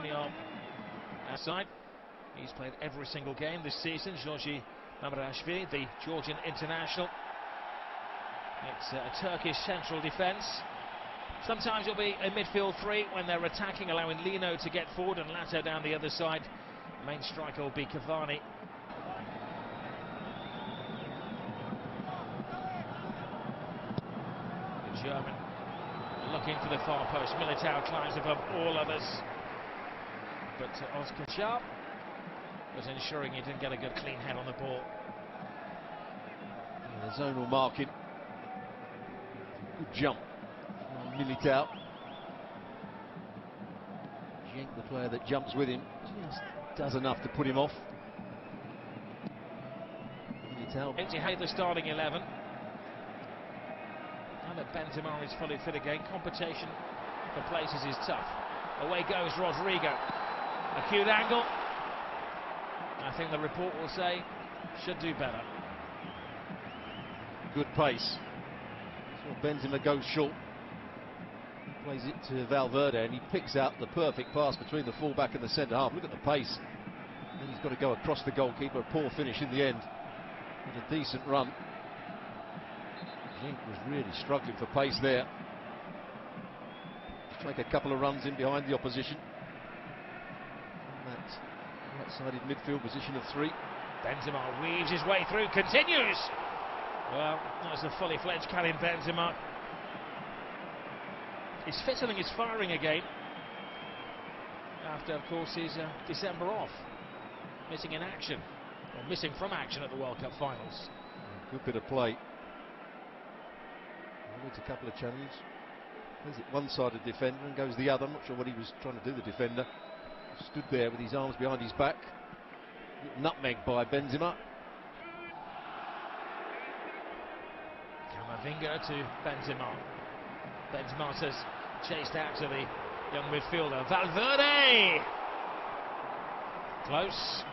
Junior outside. He's played every single game this season. Georgi Mamrashvili, the Georgian international. It's a Turkish central defence. Sometimes it'll be a midfield three when they're attacking, allowing Lino to get forward and Lato down the other side. The main striker will be Cavani. The German looking for the far post. Militao climbs above all others, but Oscar Sharp was ensuring he didn't get a good clean head on the ball. The zonal marking. Good jump from Militao. Genk, the player that jumps with him, just does enough to put him off. Militao. Empty the starting 11. Now that Benzema is fully fit again, competition for places is tough. Away goes Rodrigo. Acute angle. I think the report will say should do better. Good pace. So Benzema goes short. He plays it to Valverde and he picks out the perfect pass between the fullback and the centre half. Look at the pace. Then he's got to go across the goalkeeper. A poor finish in the end. But a decent run. Genk was really struggling for pace there. Take a couple of runs in behind the opposition. And that right-sided midfield position of three. Benzema weaves his way through, continues. Well, that's a fully fledged Karim Benzema. He's fit and he's firing again. After, of course, his December off. Missing in action, or missing from action at the World Cup finals. Good bit of play. Needs a couple of challenges. Plays it one-sided defender and goes the other. I'm not sure what he was trying to do, the defender. Stood there with his arms behind his back. Nutmeg by Benzema. Camavinga to Benzema. Benzema says chased out to the young midfielder. Valverde! Close.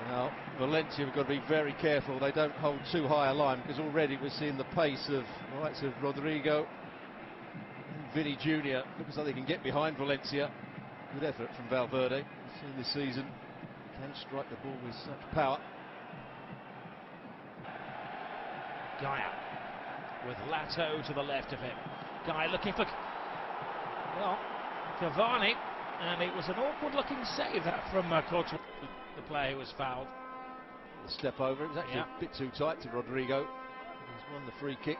Now, Valencia have got to be very careful they don't hold too high a line, because already we're seeing the pace of the likes of Rodrigo and Vinny Junior. Looks like they can get behind Valencia. Good effort from Valverde. We've seen this season he can strike the ball with such power. Gaia with Lato to the left of him. Guy looking for, well, Cavani, and it was an awkward looking save that from Courtois, the player who was fouled. The step over, it was actually a bit too tight to Rodrigo. He's won the free kick.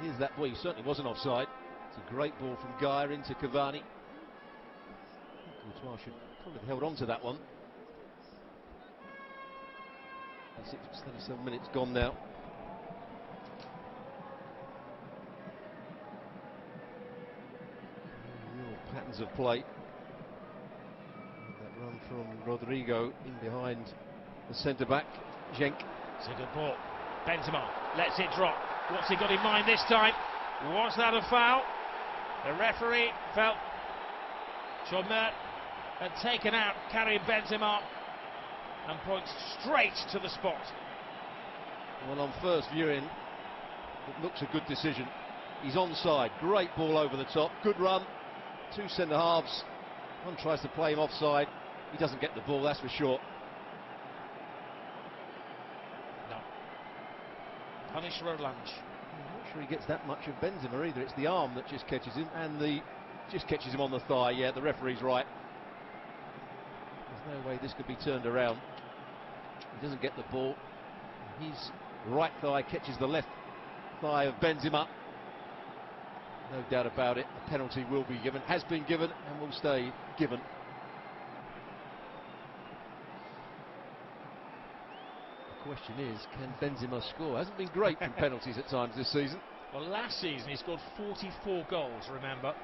Here's that ball, he certainly wasn't offside. It's a great ball from Gaia into Cavani. Courtois should probably have held on to that one. 37 minutes gone now. Real patterns of play. That run from Rodrigo in behind the centre-back, Genk. It's a good ball. Benzema lets it drop. What's he got in mind this time? Was that a foul? The referee felt Chaumet had taken out Karim Benzema and points straight to the spot. Well, on first viewing, it looks a good decision. He's onside. Great ball over the top. Good run. Two centre-halves. One tries to play him offside. He doesn't get the ball, that's for sure. No. Punish Rolange. I'm not sure he gets that much of Benzema either. It's the arm that just catches him, and just catches him on the thigh. Yeah, the referee's right. There's no way this could be turned around. He doesn't get the ball. His right thigh catches the left thigh of Benzema. No doubt about it, a penalty will be given, has been given, and will stay given. The question is, can Benzema score? Hasn't been great from penalties at times this season. Well, last season he scored 44 goals, remember,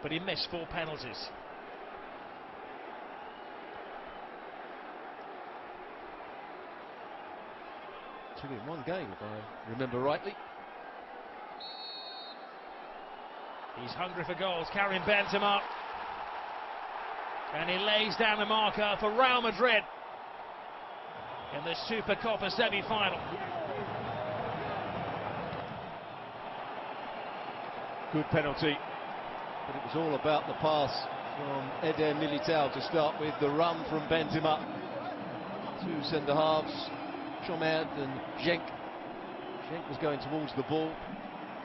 but he missed 4 penalties. Two in one game, if I remember rightly. He's hungry for goals, Karim Benzema. And he lays down the marker for Real Madrid in the Supercopa semi-final. Good penalty, but it was all about the pass from Eder Militao to start with. The run from Benzema. Two centre-halves, Chomet and Genk. Genk was going towards the ball.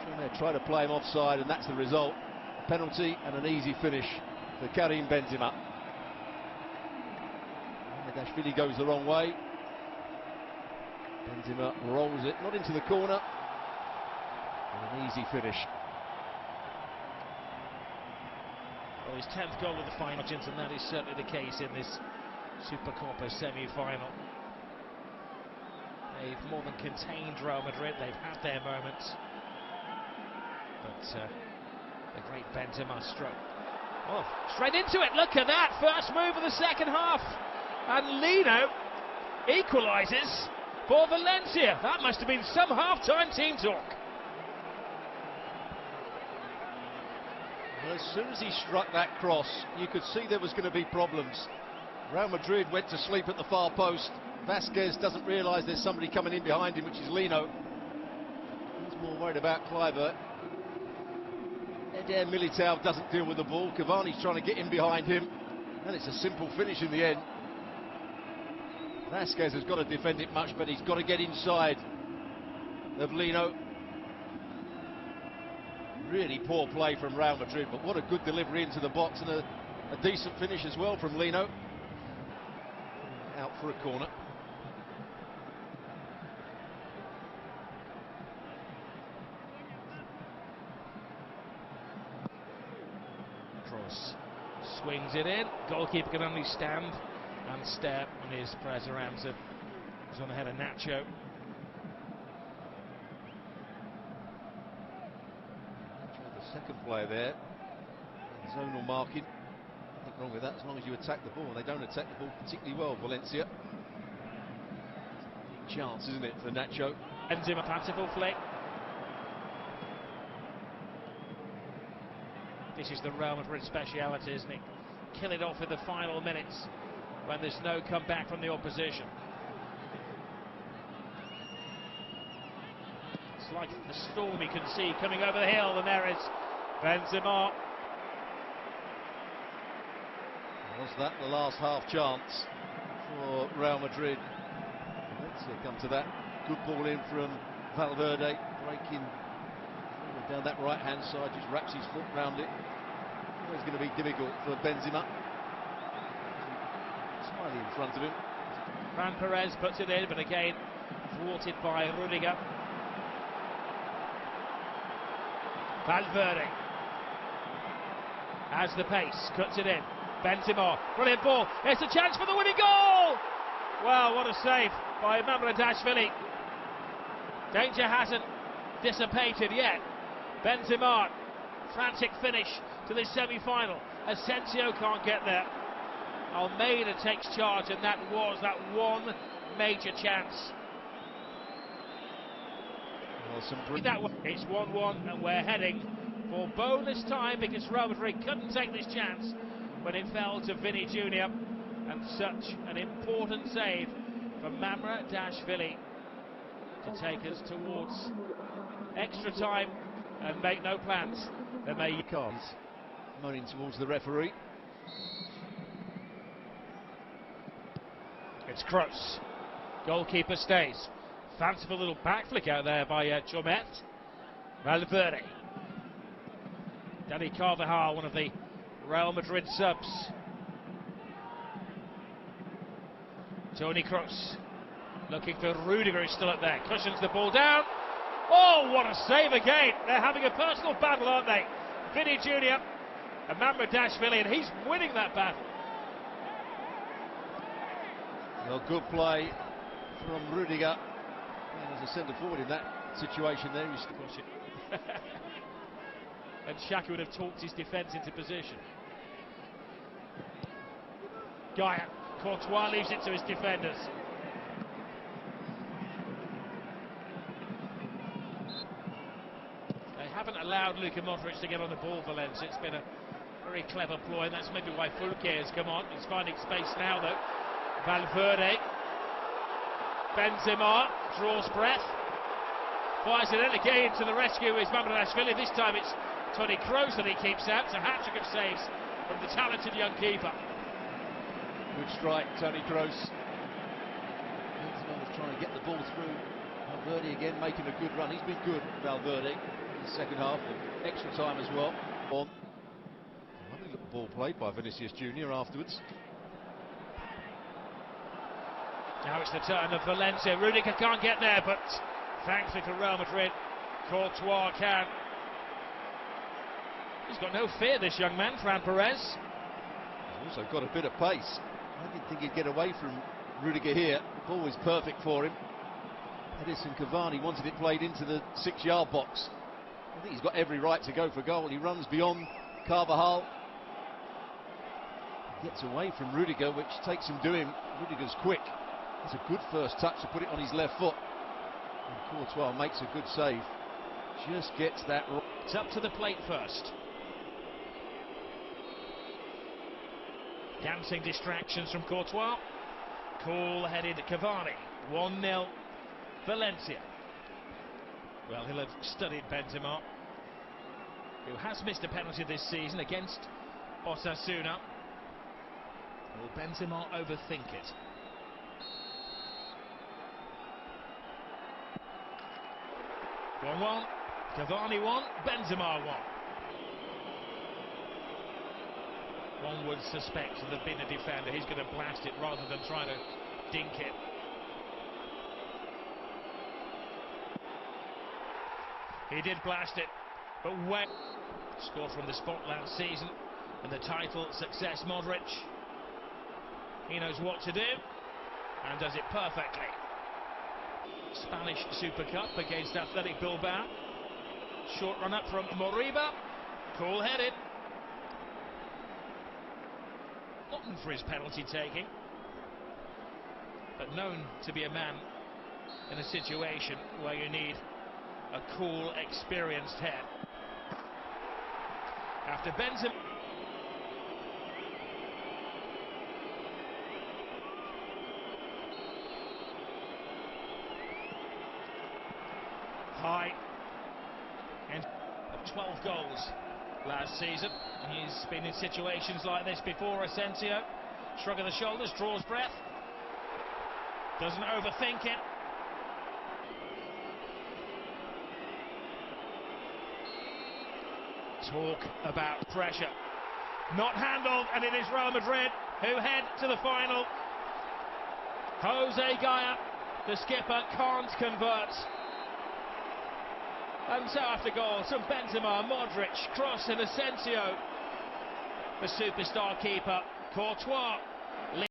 Chomet tried to play him offside, and that's the result. A penalty and an easy finish for Karim Benzema. Madashvili goes the wrong way. Benzema rolls it, not into the corner. And an easy finish. Well, his 10th goal of the final, and that is certainly the case in this Supercopa semi-final. They've more than contained Real Madrid. They've had their moments, but the great Benzema struck. Oh, straight into it! Look at that first move of the second half, and Lino equalises for Valencia. That must have been some half-time team talk. Well, as soon as he struck that cross, you could see there was going to be problems. Real Madrid went to sleep at the far post. Vasquez doesn't realise there's somebody coming in behind him, which is Lino. He's more worried about Kluivert. Eder Militao doesn't deal with the ball. Cavani's trying to get in behind him, and it's a simple finish in the end. Vasquez has got to defend it much, but he's got to get inside of Lino. Really poor play from Real Madrid, but what a good delivery into the box, and a decent finish as well from Lino. Out for a corner. Cross swings it in. Goalkeeper can only stand and stare when his Esperanza is on the head of Nacho. The second player there, zonal marking. Nothing wrong with that as long as you attack the ball, and they don't attack the ball particularly well, Valencia. Big chance, isn't it, for Nacho? Benzema, fanciful flick. This is the Real Madrid speciality, isn't it? Kill it off in the final minutes when there's no comeback from the opposition. It's like the storm you can see coming over the hill, and there is Benzema. Was that the last half chance for Real Madrid? Let's come to that. Good ball in from Valverde, breaking down that right-hand side, just wraps his foot round it. Always going to be difficult for Benzema. Smiley in front of him. Fran Perez puts it in, but again thwarted by Rudiger. Valverde has the pace, cuts it in. Benzema, brilliant ball. It's a chance for the winning goal. Wow, what a save by Mamradashvili. Danger hasn't dissipated yet. Benzema, frantic finish to this semi-final. Asensio can't get there. Almeida takes charge, and that was that one major chance. It's 1-1, and we're heading for bonus time because Real Madrid couldn't take this chance when it fell to Vini Jr. And such an important save from Mamradashvili to take us towards extra time and make no plans. Then they can't. Moaning towards the referee. It's Kroos. Goalkeeper stays. Fanciful little back flick out there by Chomet. Valverde. Dani Carvajal, one of the Real Madrid subs. Toni Kroos looking for Rudiger, who's still up there. Cushions the ball down. Oh, what a save again. They're having a personal battle, aren't they? Vini Jr. and Mamradashvili, and he's winning that battle. Well, good play from Rudiger. As a centre forward in that situation there, he's watch it. And Xhaka would have talked his defence into position. Gaia, Courtois leaves it to his defenders. They haven't allowed Luka Modric to get on the ball, Valencia. It's been a very clever ploy, and that's maybe why Fulke has come on. He's finding space now, though. Valverde. Benzema draws breath. Fires it in again to the rescue is Mamradashvili. This time it's Toni Kroos that he keeps out. It's a hat-trick of saves from the talented young keeper. Good strike, Toni Kroos. Benzema was trying to get the ball through. Valverde again making a good run. He's been good, Valverde, in the second half, and extra time as well. Lovely little ball played by Vinicius Junior afterwards. Now it's the turn of Valencia. Rudiger can't get there, but thankfully for Real Madrid, Courtois can. He's got no fear, this young man, Fran Perez. He's also got a bit of pace. I didn't think he'd get away from Rudiger here. The ball was perfect for him. Edison Cavani wanted it played into the 6-yard box. I think he's got every right to go for goal. He runs beyond Carvajal. He gets away from Rudiger, which takes some doing. Rudiger's quick. It's a good first touch to put it on his left foot. And Courtois makes a good save. Just gets that right. It's up to the plate first. Dancing distractions from Courtois. Cool-headed Cavani. 1-0 Valencia. Well, he'll have studied Benzema, who has missed a penalty this season against Osasuna. Will Benzema overthink it? One, Cavani 1, Benzema 1. One would suspect that there'd been a defender. He's going to blast it rather than try to dink it. He did blast it, but when scored from the spot last season and the title success, Modric, he knows what to do and does it perfectly. Spanish Super Cup against Athletic Bilbao. Short run up from Moriba, cool-headed. Not known for his penalty taking, but known to be a man in a situation where you need a cool, experienced head. After Benzema. High and of 12 goals last season. He's been in situations like this before. Asensio, shrug of the shoulders, draws breath, doesn't overthink it. Talk about pressure. Not handled, and it is Real Madrid who head to the final. Jose Gaya, the skipper, can't convert. And so after goals from Benzema, Modric, Kroos and Asensio, the superstar keeper, Courtois